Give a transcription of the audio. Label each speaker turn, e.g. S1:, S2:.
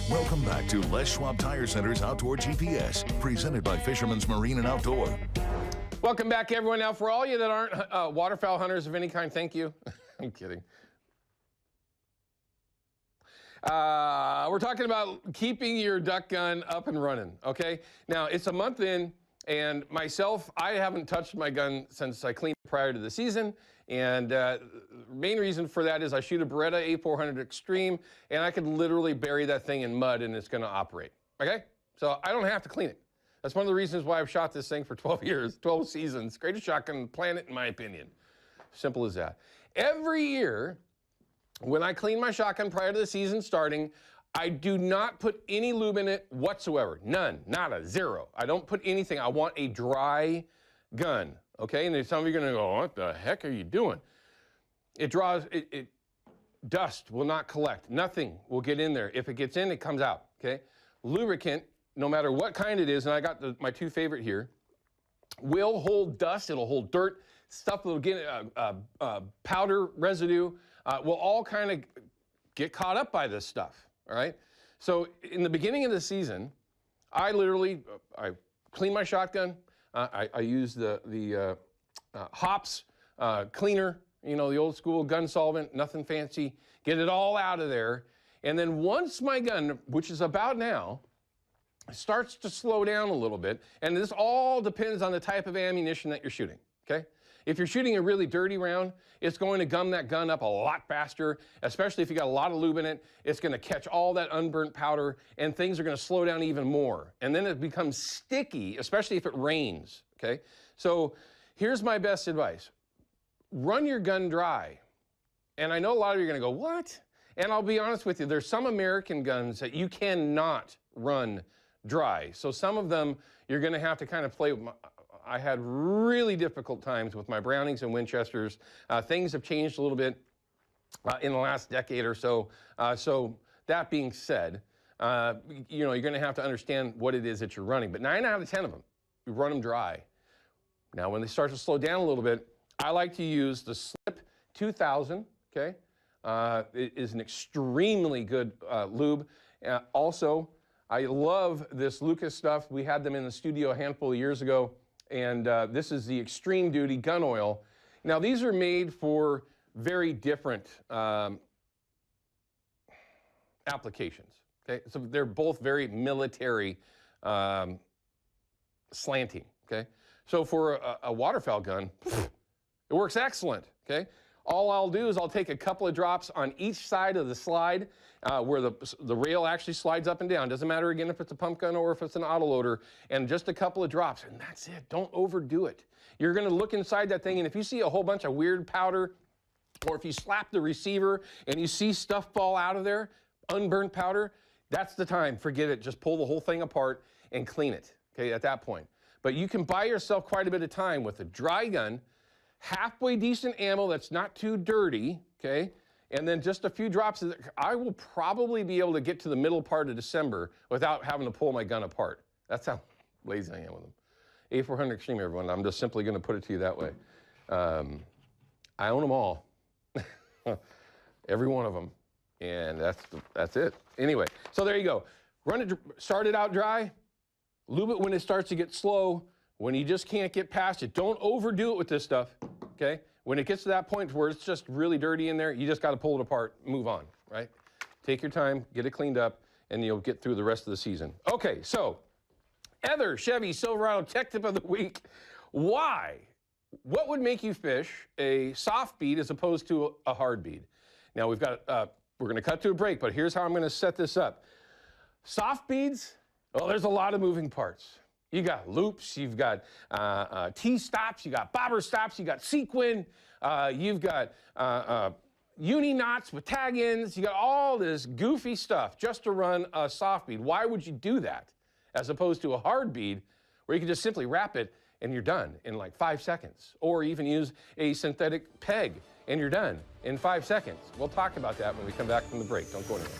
S1: Welcome back to Les Schwab Tire Center's Outdoor GPS, presented by Fisherman's Marine and Outdoor.
S2: Welcome back, everyone. Now, for all you that aren't waterfowl hunters of any kind, thank you. I'm kidding. We're talking about keeping your duck gun up and running, okay? Now, it's a month in, and myself, I haven't touched my gun since I cleaned it prior to the season, and the main reason for that is I shoot a Beretta A400 Extreme, and I could literally bury that thing in mud, and it's gonna operate, okay? So I don't have to clean it. That's one of the reasons why I've shot this thing for 12 years, 12 seasons. Greatest shotgun on the planet, in my opinion. Simple as that. Every year, when I clean my shotgun prior to the season starting, I do not put any lube in it whatsoever. None, nada, zero. I don't put anything. I want a dry gun, okay? And some of you are gonna go, what the heck are you doing? It draws, dust will not collect. Nothing will get in there. If it gets in, it comes out, okay? Lubricant, no matter what kind it is, and I got my two favorite here, will hold dust, it'll hold dirt, stuff that'll get powder residue, will all kind of get caught up by this stuff, all right? So in the beginning of the season, I literally, I clean my shotgun, I use the Hops cleaner, you know, the old school gun solvent, nothing fancy, get it all out of there, and then once my gun, which is about now, starts to slow down a little bit, and this all depends on the type of ammunition that you're shooting, okay? If you're shooting a really dirty round, it's going to gum that gun up a lot faster, especially if you got a lot of lube in it. It's gonna catch all that unburnt powder, and things are gonna slow down even more. And then it becomes sticky, especially if it rains, okay? So here's my best advice. Run your gun dry. And I know a lot of you are gonna go, what? And I'll be honest with you, there's some American guns that you cannot run dry. So some of them, you're gonna have to kind of play with. I had really difficult times with my Brownings and Winchesters. Things have changed a little bit in the last decade or so. So that being said, you know, you're gonna have to understand what it is that you're running. But 9 out of 10 of them, you run them dry. Now, when they start to slow down a little bit, I like to use the Slip 2000, okay? It is an extremely good lube. Also, I love this Lucas stuff. We had them in the studio a handful of years ago, and this is the Extreme Duty gun oil. Now, these are made for very different applications, okay? So they're both very military slanting, okay? So for a waterfowl gun, it works excellent, okay? All I'll do is I'll take a couple of drops on each side of the slide where the rail actually slides up and down. Doesn't matter, again, if it's a pump gun or if it's an autoloader, and just a couple of drops, and that's it. Don't overdo it. You're gonna look inside that thing, and if you see a whole bunch of weird powder, or if you slap the receiver and you see stuff fall out of there, unburnt powder, that's the time. Forget it. Just pull the whole thing apart and clean it, okay, at that point. But you can buy yourself quite a bit of time with a dry gun, halfway decent ammo that's not too dirty, okay? And then just a few drops of it. I will probably be able to get to the middle part of December without having to pull my gun apart. That's how lazy I am with them. A400 Extreme, everyone. I'm just simply gonna put it to you that way. I own them all. Every one of them. And that's it. Anyway, so there you go. Start it out dry, lube it when it starts to get slow, when you just can't get past it. Don't overdo it with this stuff, okay? When it gets to that point where it's just really dirty in there, you just gotta pull it apart, move on, right? Take your time, get it cleaned up, and you'll get through the rest of the season. Okay, so, Heather Chevy Silverado Tech Tip of the Week. Why? What would make you fish a soft bead as opposed to a hard bead? Now we've got, we're gonna cut to a break, but here's how I'm gonna set this up. Soft beads, well, there's a lot of moving parts. You got loops, you've got T-stops, you got bobber stops, you got sequin, you've got uni knots with tag ends, you got all this goofy stuff just to run a soft bead. Why would you do that? As opposed to a hard bead where you can just simply wrap it and you're done in like 5 seconds. Or even use a synthetic peg and you're done in 5 seconds. We'll talk about that when we come back from the break. Don't go anywhere.